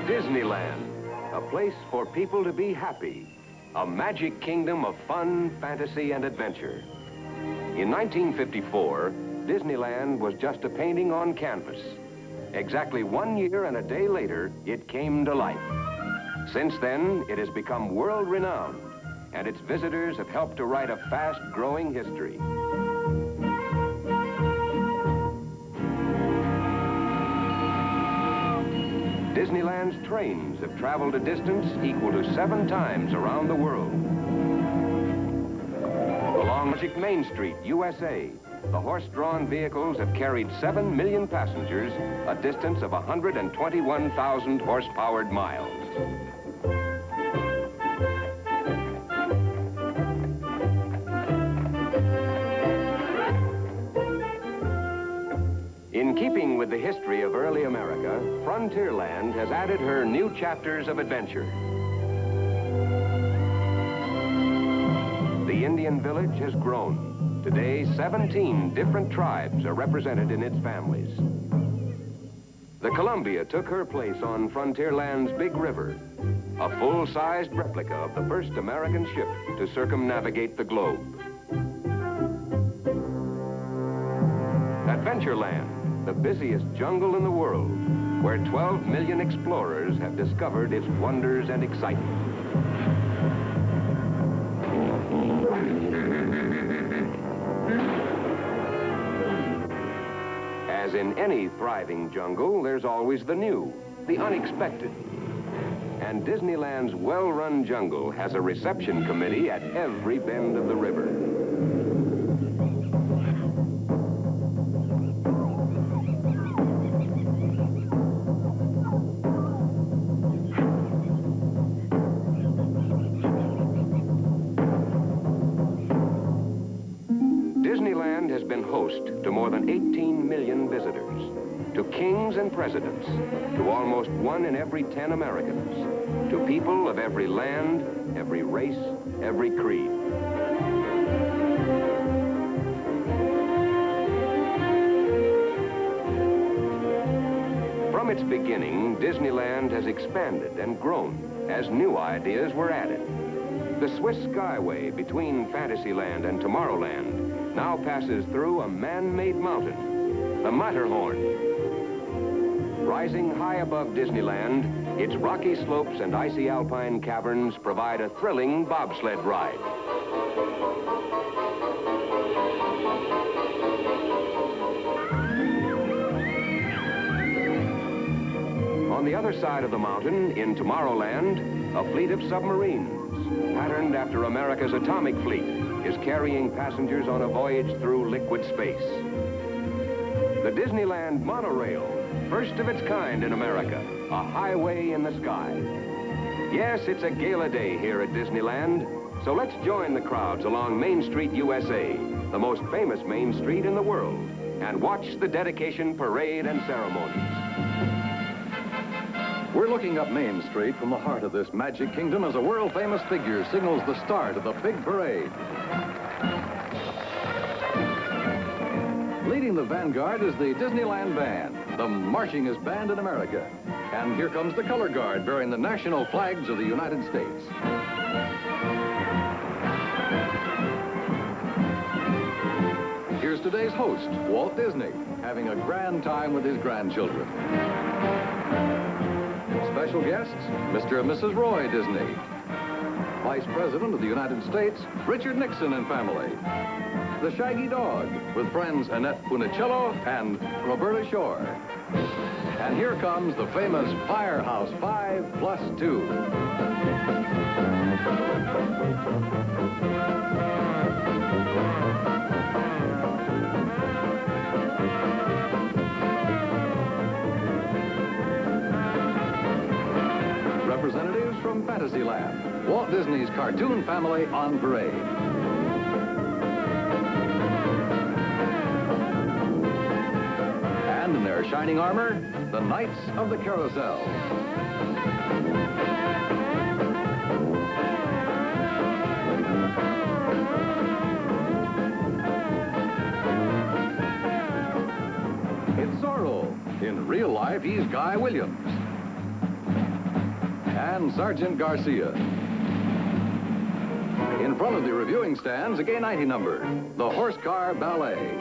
Disneyland, a place for people to be happy, a magic kingdom of fun, fantasy, and adventure. In 1954, Disneyland was just a painting on canvas. Exactly 1 year and a day later, it came to life. Since then, it has become world-renowned, and its visitors have helped to write a fast-growing history. Disneyland's trains have traveled a distance equal to 7 times around the world. Along Magic Main Street, USA, the horse-drawn vehicles have carried 7 million passengers a distance of 121,000 horse-powered miles. In keeping with the history of early America, Frontierland has added her new chapters of adventure. The Indian village has grown. Today, 17 different tribes are represented in its families. The Columbia took her place on Frontierland's Big River, a full-sized replica of the first American ship to circumnavigate the globe. Adventureland, the busiest jungle in the world, where 12 million explorers have discovered its wonders and excitement. As in any thriving jungle, there's always the new, the unexpected. And Disneyland's well-run jungle has a reception committee at every bend of the river. Disneyland has been host to more than 18 million visitors, to kings and presidents, to almost 1 in every 10 Americans, to people of every land, every race, every creed. From its beginning, Disneyland has expanded and grown as new ideas were added. The Swiss Skyway between Fantasyland and Tomorrowland now passes through a man-made mountain, the Matterhorn. Rising high above Disneyland, its rocky slopes and icy alpine caverns provide a thrilling bobsled ride. On the other side of the mountain, in Tomorrowland, a fleet of submarines, patterned after America's atomic fleet, is carrying passengers on a voyage through liquid space. The Disneyland Monorail, first of its kind in America, a highway in the sky. Yes, it's a gala day here at Disneyland, so let's join the crowds along Main Street, USA, the most famous main street in the world, and watch the dedication parade and ceremonies. We're looking up Main Street from the heart of this magic kingdom as a world-famous figure signals the start of the big parade. Leading the vanguard is the Disneyland Band, the marchingest band in America. And here comes the color guard bearing the national flags of the United States. Here's today's host, Walt Disney, having a grand time with his grandchildren. Special guests, Mr. and Mrs. Roy Disney. Vice President of the United States, Richard Nixon and family. The Shaggy Dog, with friends Annette Funicello and Roberta Shore. And here comes the famous Firehouse 5+2. Representatives from Fantasyland, Walt Disney's cartoon family on parade. their shining armor, the Knights of the Carousel. It's Zorro. In real life, he's Guy Williams. And Sergeant Garcia. In front of the reviewing stands, a gay 90 number, the Horse Car Ballet.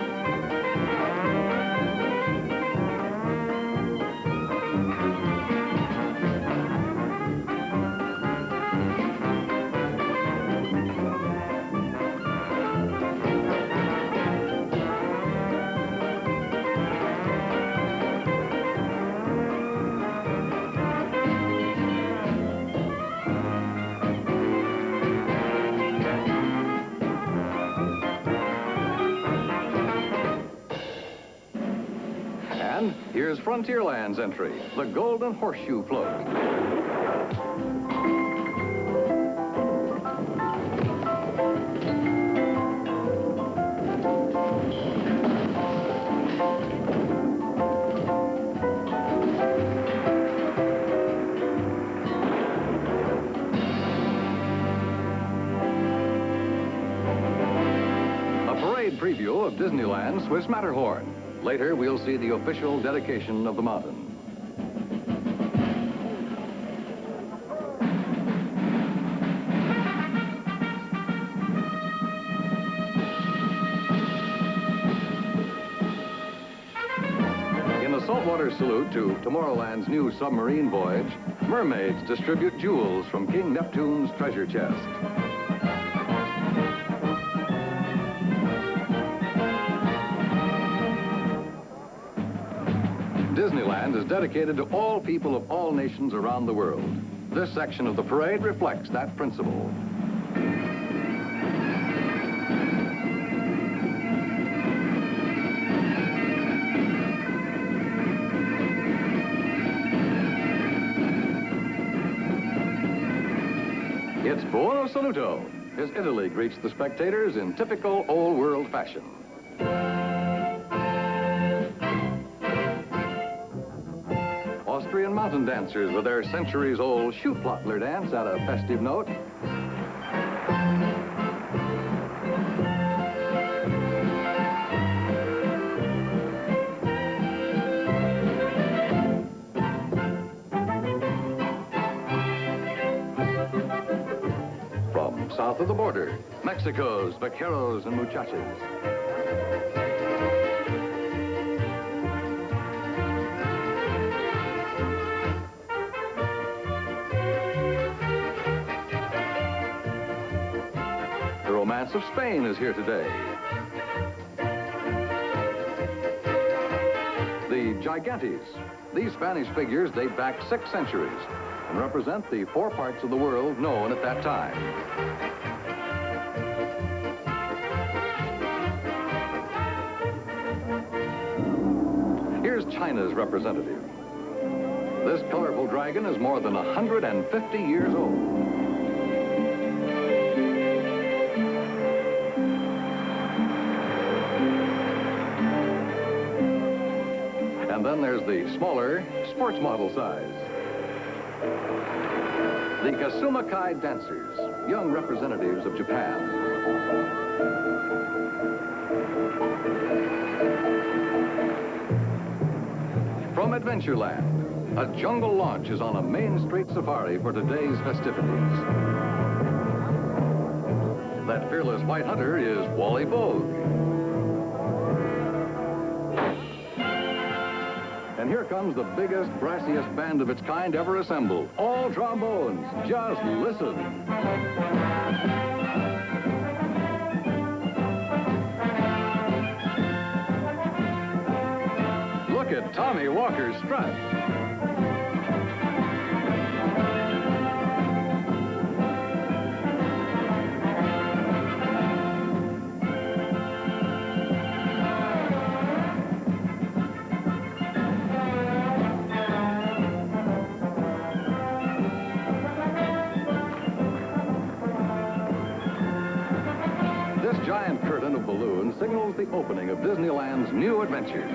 And here's Frontierland's entry, the Golden Horseshoe Float. A parade preview of Disneyland's Swiss Matterhorn. Later, we'll see the official dedication of the mountain. In a saltwater salute to Tomorrowland's new Submarine Voyage, mermaids distribute jewels from King Neptune's treasure chest. Disneyland is dedicated to all people of all nations around the world. This section of the parade reflects that principle. It's Buono Saluto, as Italy greets the spectators in typical old-world fashion. Austrian mountain dancers with their centuries-old Schuhplattler dance at a festive note. From south of the border, Mexico's vaqueros and muchachas. The romance of Spain is here today. The Gigantes. These Spanish figures date back 6 centuries and represent the 4 parts of the world known at that time. Here's China's representative. This colorful dragon is more than 150 years old. And then there's the smaller, sports model size. The Kasumakai dancers, young representatives of Japan. From Adventureland, a jungle launch is on a Main Street safari for today's festivities. That fearless white hunter is Wally Vogue. And here comes the biggest, brassiest band of its kind ever assembled. All trombones. Just listen. Look at Tommy Walker's strut. Giant curtain of balloons signals the opening of Disneyland's new adventures.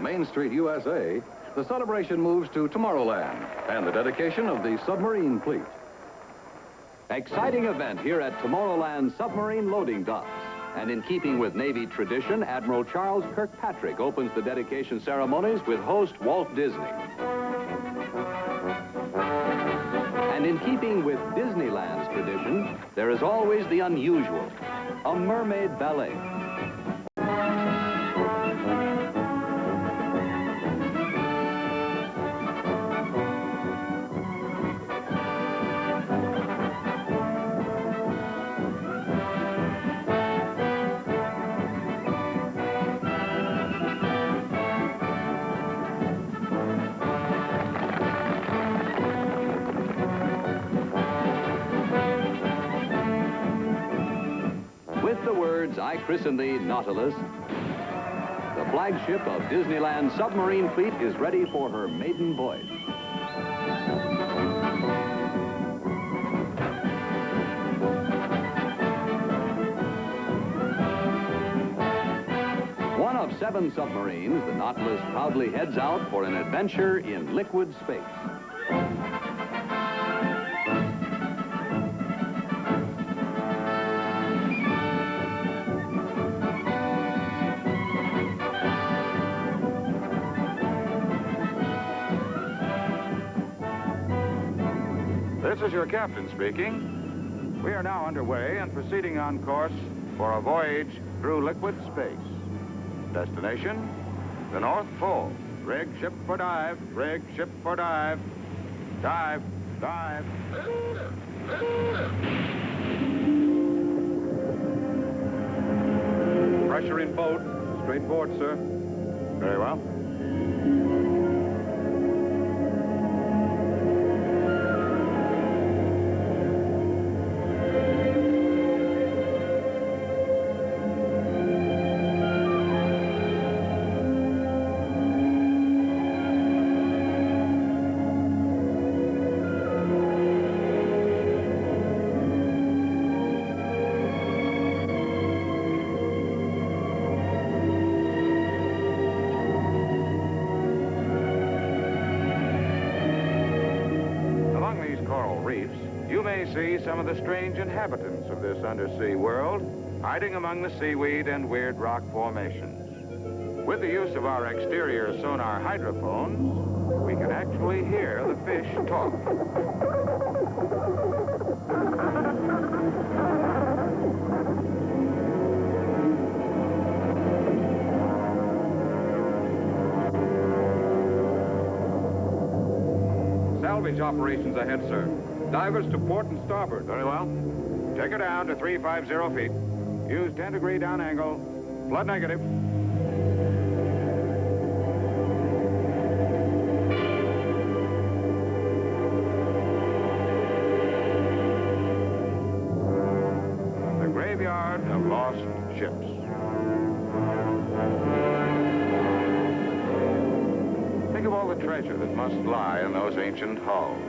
Main Street, USA, the celebration moves to Tomorrowland and the dedication of the submarine fleet. Exciting event here at Tomorrowland Submarine Loading Docks. And in keeping with Navy tradition, Admiral Charles Kirkpatrick opens the dedication ceremonies with host Walt Disney. And in keeping with Disneyland's tradition, there is always the unusual, a mermaid ballet. With the words, "I christen thee, Nautilus," the flagship of Disneyland submarine fleet is ready for her maiden voyage. One of 7 submarines, the Nautilus proudly heads out for an adventure in liquid space. This is your captain speaking. We are now underway and proceeding on course for a voyage through liquid space. Destination, the North Pole. Rig ship for dive, rig ship for dive. Dive, dive. Pressure in boat. Straight board, sir. Very well. You may see some of the strange inhabitants of this undersea world hiding among the seaweed and weird rock formations. With the use of our exterior sonar hydrophones, we can actually hear the fish talk. Salvage operations ahead, sir. Divers to port and starboard. Very well. Take her down to 350 feet. Use 10-degree down angle. Flood negative. The graveyard of lost ships. Think of all the treasure that must lie in those ancient hulls.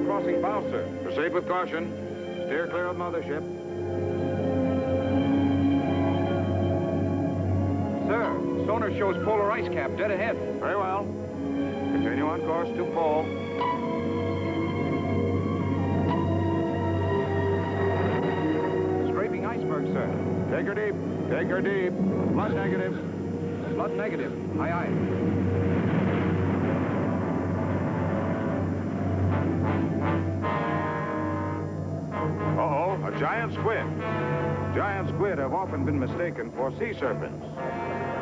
Crossing bow, sir. Proceed with caution. Steer clear of mothership. Sir, sonar shows polar ice cap dead ahead. Very well. Continue on course to pole. Scraping iceberg, sir. Take her deep. Take her deep. Flood negative. Flood negative. Aye, aye. A giant squid. Giant squid have often been mistaken for sea serpents.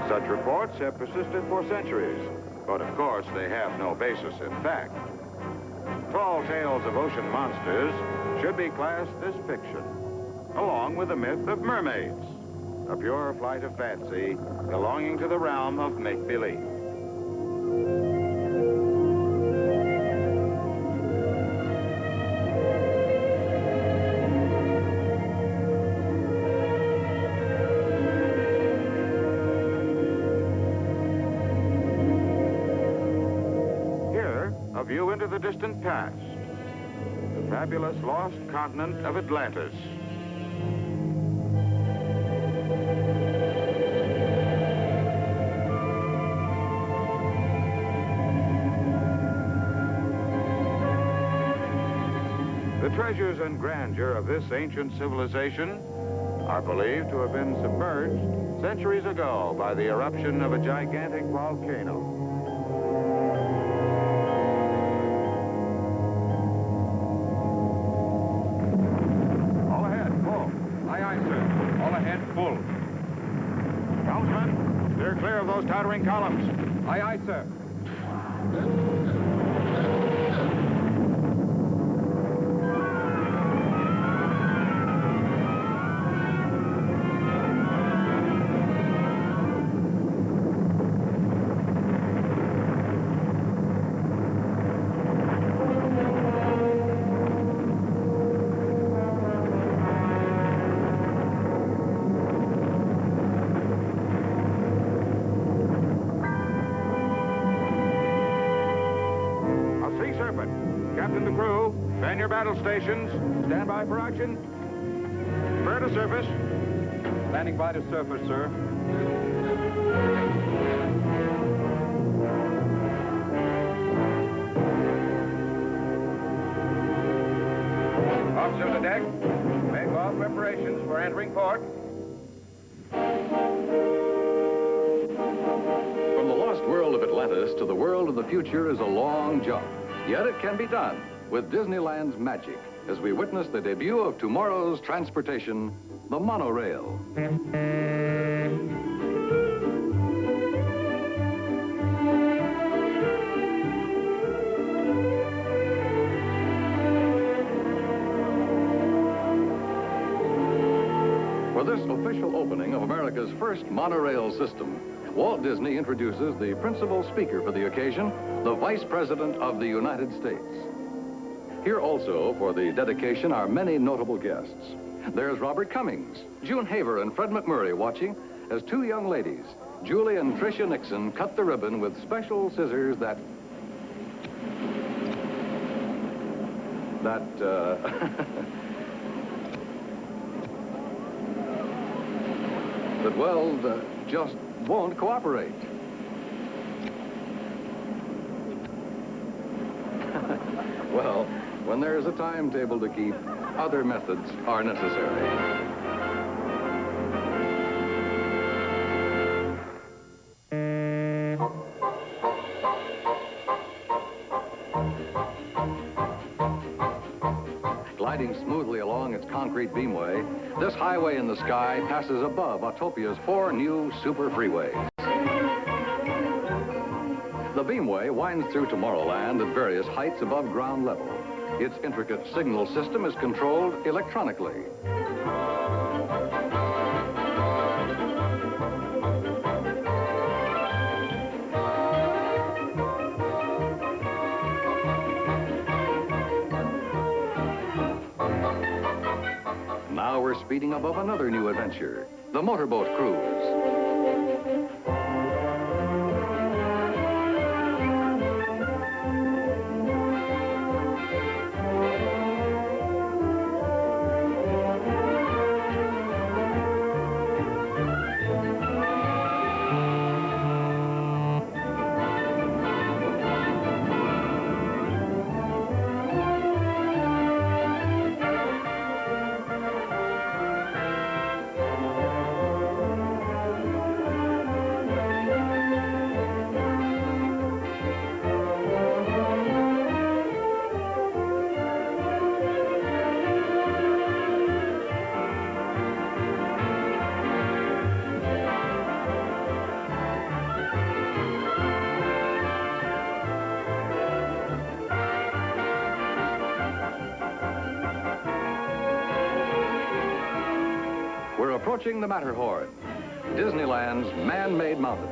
Such reports have persisted for centuries, but of course they have no basis in fact. Tall tales of ocean monsters should be classed as fiction, along with the myth of mermaids, a pure flight of fancy belonging to the realm of make-believe. into the distant past, the fabulous lost continent of Atlantis. The treasures and grandeur of this ancient civilization are believed to have been submerged centuries ago by the eruption of a gigantic volcano. All ahead, full. Aye, aye, sir. All ahead, full. Helmsman, steer clear of those towering columns. Aye, aye, sir. Captain, the crew, man your battle stations. Stand by for action. Clear to surface. Landing by the surface, sir. Officers on deck, make all preparations for entering port. From the lost world of Atlantis to the world of the future is a long jump. Yet it can be done with Disneyland's magic as we witness the debut of tomorrow's transportation, the monorail. For this official opening of America's first monorail system, Walt Disney introduces the principal speaker for the occasion, the Vice President of the United States. Here also for the dedication are many notable guests. There's Robert Cummings, June Haver and Fred McMurray watching as two young ladies, Julie and Tricia Nixon, cut the ribbon with special scissors that just won't cooperate. Well, when there's a timetable to keep, other methods are necessary. Gliding smoothly along its concrete beamway, this highway in the sky passes above Autopia's 4 new super freeways. The beamway winds through Tomorrowland at various heights above ground level. Its intricate signal system is controlled electronically. Now we're speeding above another new adventure, the motorboat cruise. Approaching the Matterhorn, Disneyland's man-made mountain.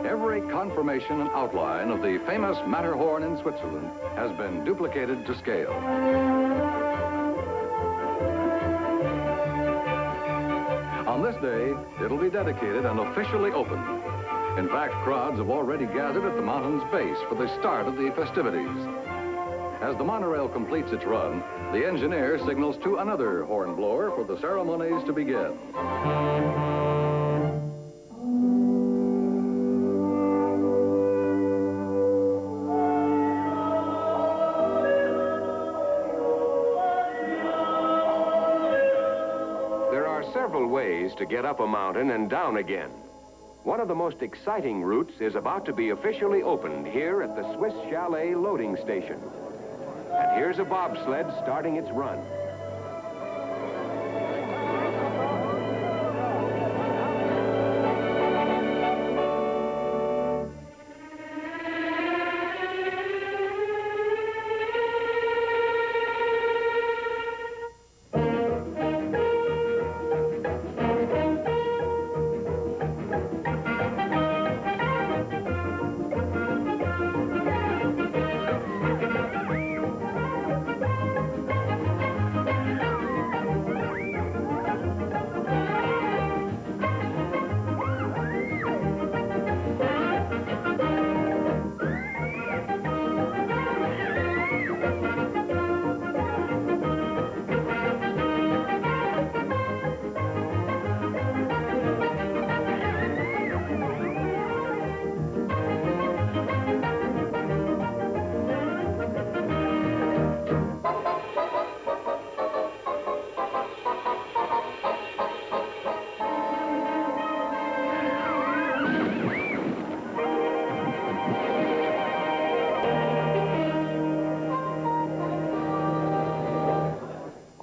Every conformation and outline of the famous Matterhorn in Switzerland has been duplicated to scale. On this day, it'll be dedicated and officially opened. In fact, crowds have already gathered at the mountain's base for the start of the festivities. As the monorail completes its run, the engineer signals to another horn blower for the ceremonies to begin. There are several ways to get up a mountain and down again. One of the most exciting routes is about to be officially opened here at the Swiss Chalet loading station. And here's a bobsled starting its run.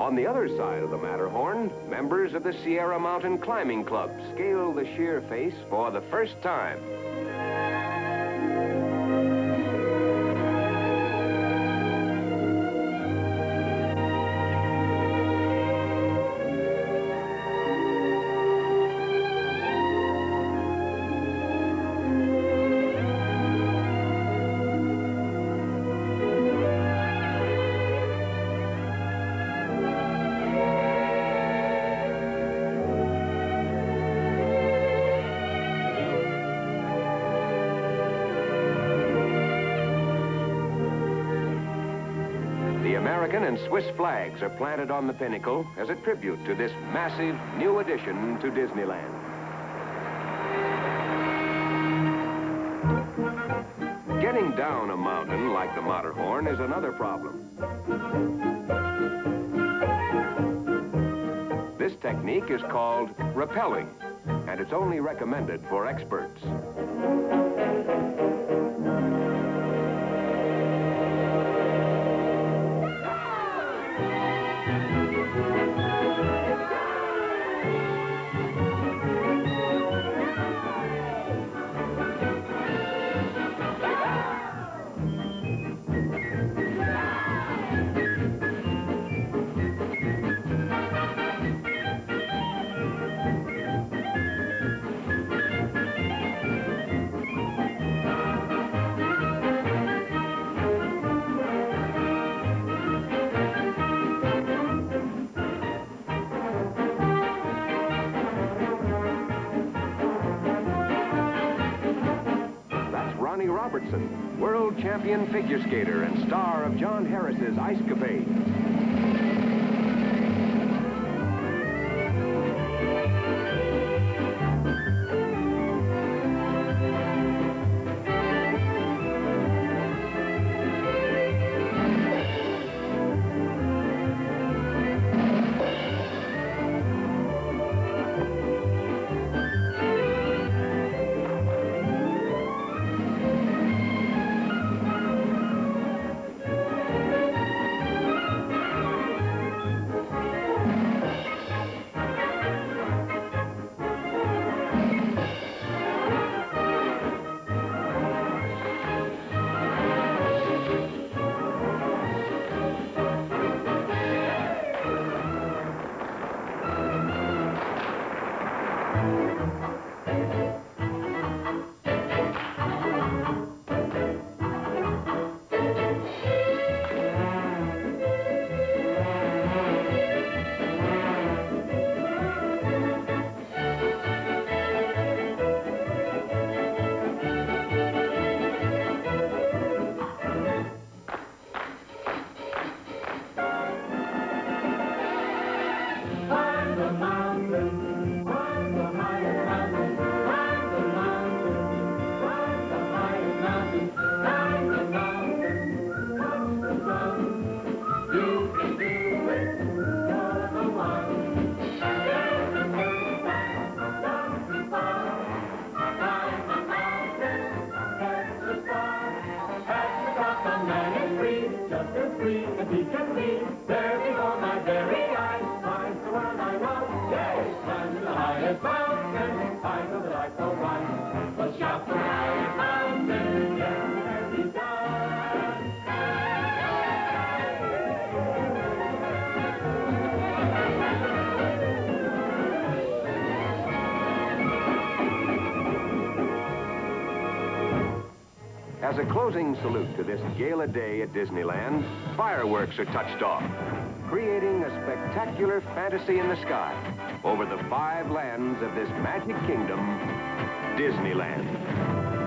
On the other side of the Matterhorn, members of the Sierra Mountain Climbing Club scale the sheer face for the first time. American and Swiss flags are planted on the pinnacle as a tribute to this massive new addition to Disneyland. Getting down a mountain like the Matterhorn is another problem. This technique is called rappelling, and it's only recommended for experts. Robertson, world champion figure skater and star of John Harris's Ice Capade. joyful one will shout the highest mountain, yes, he does. As a closing salute to this gala day at Disneyland, fireworks are touched off, creating a spectacular fantasy in the sky over the 5 lands of this magic kingdom, Disneyland.